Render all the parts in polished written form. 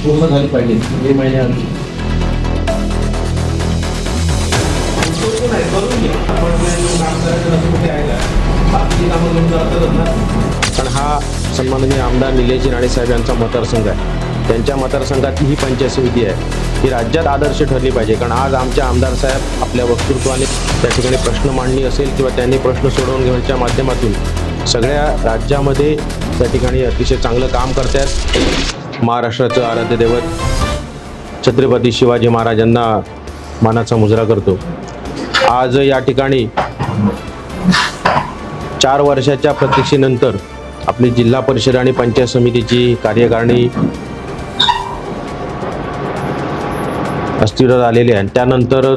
पूर्ण झाली पाहिजे मे महिन्याआधी. कारण हा सन्माननीय आमदार निलेश राणे साहेब यांचा मतदारसंघ आहे. त्यांच्या मतदारसंघातली ही पंचायत समिती आहे ही राज्यात आदर्श ठरली पाहिजे. कारण आज आमचे आमदार साहेब आपल्या वक्तृत्वाने त्या ठिकाणी प्रश्न मांडणी असेल किंवा त्यांनी प्रश्न सोडवून घेण्याच्या माध्यमातून सगळ्या राज्यामध्ये त्या ठिकाणी अतिशय चांगलं काम करतात. महाराष्ट्राचं आराध्य दैवत छत्रपती शिवाजी महाराजांना मानाचा मुजरा करतो. आज या ठिकाणी 4 वर्षाच्या प्रतीक्षेनंतर आपली जिल्हा परिषद आणि पंचायत समितीची कार्यकारिणी अस्तित्वात आलेली आहे. त्यानंतर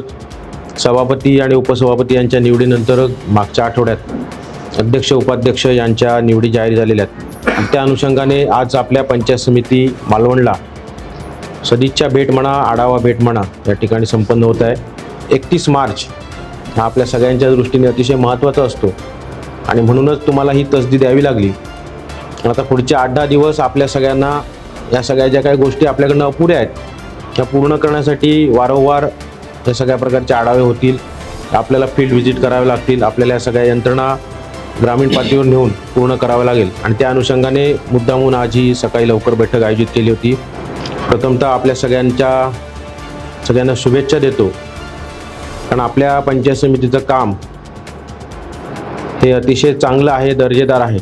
सभापती आणि उपसभापती यांच्या निवडीनंतर मागच्या आठवड्यात अध्यक्ष उपाध्यक्ष यांच्या निवडी जाहीर झालेल्या आहेत. त्या अनुषंगाने आज आपल्या पंचायत समिती मालवणला सदिच्छा भेट म्हणा आढावा भेट म्हणा या ठिकाणी संपन्न होत आहे. 31 मार्च हा आपल्या सगळ्यांच्या दृष्टीने अतिशय महत्त्वाचा असतो आणि म्हणूनच तुम्हाला ही तसदी द्यावी लागली. आता पुढचे 8-10 दिवस आपल्या सगळ्यांना या सगळ्या ज्या काही गोष्टी आपल्याकडनं अपुऱ्या आहेत त्या पूर्ण करण्यासाठी वारंवार या सगळ्या प्रकारचे आढावे होतील. आपल्याला फील्ड व्हिजिट करावे लागतील. आपल्याला या सगळ्या यंत्रणा ग्रामीण पातळीवर नेऊन पूर्ण करावं लागेल आणि त्या अनुषंगाने मुद्दामून आज ही सकाळी लवकर बैठक आयोजित केली होती. प्रथमतः आपल्या सगळ्यांना शुभेच्छा देतो. कारण आपल्या पंचायत समितीचं काम हे अतिशय चांगलं आहे, दर्जेदार आहे.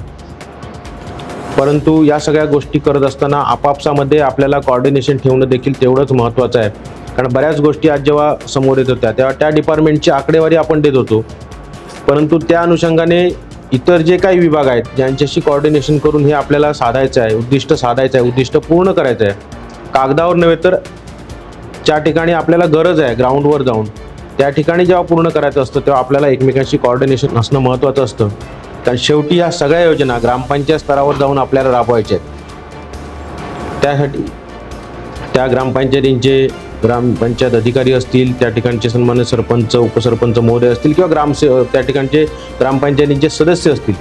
परंतु या सगळ्या गोष्टी करत असताना आपापसामध्ये आपल्याला कोऑर्डिनेशन ठेवणं देखील तेवढंच महत्त्वाचं आहे. कारण बऱ्याच गोष्टी आज जेव्हा समोर येत होत्या तेव्हा त्या डिपार्टमेंटची आकडेवारी आपण देत होतो, परंतु त्या अनुषंगाने इतर जे काही विभाग आहेत ज्यांच्याशी कोऑर्डिनेशन करून हे आपल्याला साधायचं आहे, उद्दिष्ट साधायचं आहे, उद्दिष्ट पूर्ण करायचं आहे. कागदावर नव्हे तर ज्या ठिकाणी आपल्याला गरज आहे ग्राउंडवर जाऊन त्या ठिकाणी जेव्हा पूर्ण करायचं असतं तेव्हा आपल्याला एकमेकांशी कोऑर्डिनेशन असणं महत्त्वाचं असतं. कारण शेवटी ह्या सगळ्या योजना ग्रामपंचायत स्तरावर जाऊन आपल्याला राबवायच्या आहेत. त्यासाठी त्या ग्रामपंचायतींचे ग्रामपंचायत अधिकारी असतील, त्या ठिकाणचे सन्मान्य सरपंच उपसरपंच महोदय असतील किंवा त्या ठिकाणचे ग्रामपंचायतींचे सदस्य असतील,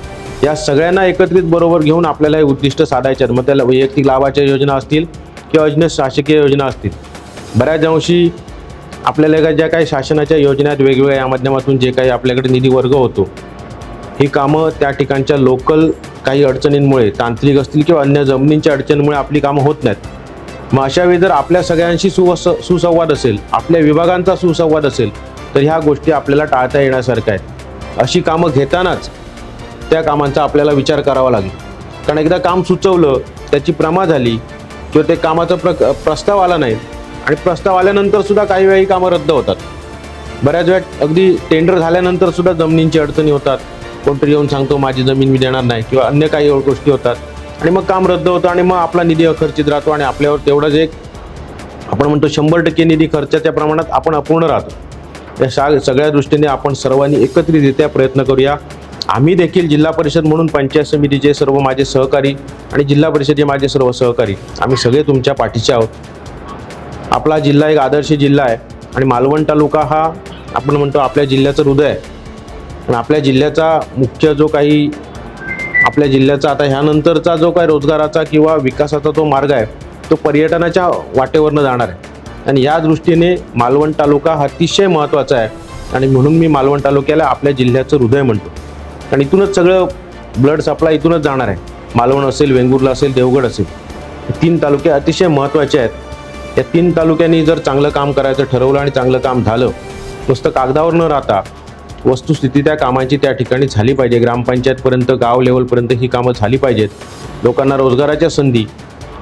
या सगळ्यांना एकत्रित बरोबर घेऊन आपल्याला हे उद्दिष्ट साधायचे आहेत. मग त्याला वैयक्तिक लाभाच्या योजना असतील किंवा अजून शासकीय योजना असतील. बऱ्याच अंशी आपल्याला ज्या काही शासनाच्या योजना आहेत वेगवेगळ्या या माध्यमातून जे काही आपल्याकडे निधी वर्ग होतो ही कामं त्या ठिकाणच्या लोकल काही अडचणींमुळे तांत्रिक असतील किंवा अन्य जमिनींच्या अडचणींमुळे आपली कामं होत नाहीत. मग अशा वेळी जर आपल्या सगळ्यांशी सुसंवाद असेल, आपल्या विभागांचा सुसंवाद असेल तर ह्या गोष्टी आपल्याला टाळता येण्यासारख्या आहेत. अशी कामं घेतानाच त्या कामांचा आपल्याला विचार करावा लागेल. कारण एकदा काम सुचवलं त्याची प्रमा झाली किंवा ते कामाचा प्रस्ताव आला नाही आणि प्रस्ताव आल्यानंतर सुद्धा काही वेळी कामं रद्द होतात. बऱ्याच वेळा अगदी टेंडर झाल्यानंतर सुद्धा जमिनींची अडचणी होतात. कोणतरी येऊन सांगतो माझी जमीन मी देणार नाही किंवा अन्य काही गोष्टी होतात आणि मग काम रद्द होतं आणि मग आपला निधी अखर्चित राहतो आणि आपल्यावर तेवढंच एक आपण म्हणतो 100% निधी खर्चाच्या प्रमाणात आपण अपूर्ण राहतो. या सगळ्या दृष्टीने आपण सर्वांनी एकत्रितरित्या प्रयत्न करूया. आम्ही देखील जिल्हा परिषद म्हणून पंचायत समितीचे सर्व माझे सहकारी आणि जिल्हा परिषदेचे माझे सर्व सहकारी आम्ही सगळे तुमच्या पाठीचे आहोत. आपला जिल्हा एक आदर्श जिल्हा आहे आणि मालवण तालुका हा आपण म्हणतो आपल्या जिल्ह्याचं हृदय आहे. आणि आपल्या जिल्ह्याचा मुख्य जो काही आपल्या जिल्ह्याचा आता ह्यानंतरचा जो काही रोजगाराचा किंवा विकासाचा तो मार्ग आहे तो पर्यटनाच्या वाटेवरनं जाणार आहे. आणि या दृष्टीने मालवण तालुका हा अतिशय महत्त्वाचा आहे आणि म्हणून मी मालवण तालुक्याला आपल्या जिल्ह्याचं हृदय म्हणतो. आणि इथूनच सगळं ब्लड सप्लाय इथूनच जाणार आहे. मालवण असेल, वेंगुर्ला असेल, देवगड असेल, 3 तालुके अतिशय महत्त्वाचे आहेत. या 3 तालुक्यांनी जर चांगलं काम करायचं ठरवलं आणि चांगलं काम झालं, नुसतं कागदावर न राहता वस्तुस्थिती त्या कामाची त्या ठिकाणी झाली पाहिजे. ग्रामपंचायतपर्यंत गाव लेवलपर्यंत ही कामं झाली पाहिजेत. लोकांना रोजगाराच्या संधी,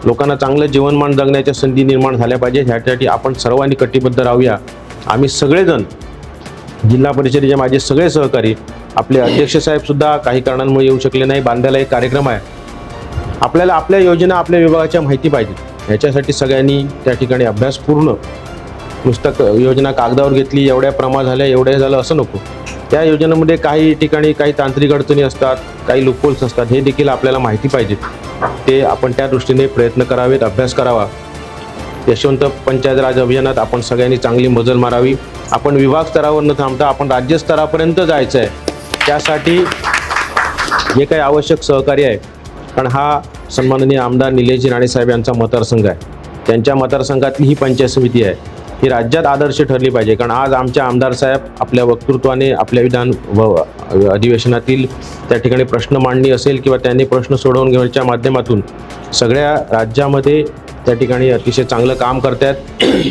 लोकांना चांगलं जीवनमान जगण्याच्या संधी निर्माण झाल्या पाहिजे. ह्यासाठी आपण सर्वांनी कटिबद्ध राहूया. आम्ही सगळेजण जिल्हा परिषदेचे माझे सगळे सहकारी, आपले अध्यक्ष साहेबसुद्धा काही कारणांमुळे येऊ शकले नाही. बांद्याला एक कार्यक्रम आहे. आपल्याला आपल्या योजना आपल्या विभागाच्या माहिती पाहिजे. ह्याच्यासाठी सगळ्यांनी त्या ठिकाणी अभ्यासपूर्ण नुसतं योजना कागदावर घेतली एवढ्या प्रमाण झाल्या एवढ्या झालं असं नको. त्या योजनेमध्ये काही ठिकाणी काही तांत्रिक अडचणी असतात, काही लूपहोल्स असतात, हे देखील आपल्याला माहिती पाहिजे. ते आपण त्या दृष्टीने प्रयत्न करावेत, अभ्यास करावा. यशवंत पंचायत राज अभियानात आपण सगळ्यांनी चांगली मजल मारावी. आपण विभाग स्तरावर न थांबता आपण राज्य स्तरापर्यंत जायचं आहे. त्यासाठी जे काही आवश्यक सहकार्य आहे, कारण हा सन्माननीय आमदार निलेश राणे साहेब यांचा मतदारसंघ आहे. त्यांच्या मतदारसंघातली ही पंचायत समिती आहे ही राज्यात आदर्श ठरली पाहिजे. कारण आज आमचे आमदार साहेब आपल्या वक्तृत्वाने आपल्या विधान अधिवेशनातील त्या ठिकाणी प्रश्न मांडणी असेल किंवा त्यांनी प्रश्न सोडवून घेण्याच्या माध्यमातून सगळ्या राज्यामध्ये त्या ठिकाणी अतिशय चांगलं काम करतात.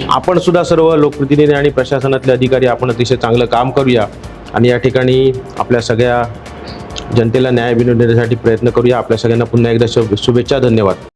आपण सुद्धा सर्व लोकप्रतिनिधी आणि प्रशासनातले अधिकारी आपण अतिशय चांगलं काम करूया आणि या ठिकाणी आपल्या सगळ्या जनतेला न्याय मिळवून देण्यासाठी प्रयत्न करूया. आपल्या सगळ्यांना पुन्हा एकदा शुभेच्छा. धन्यवाद.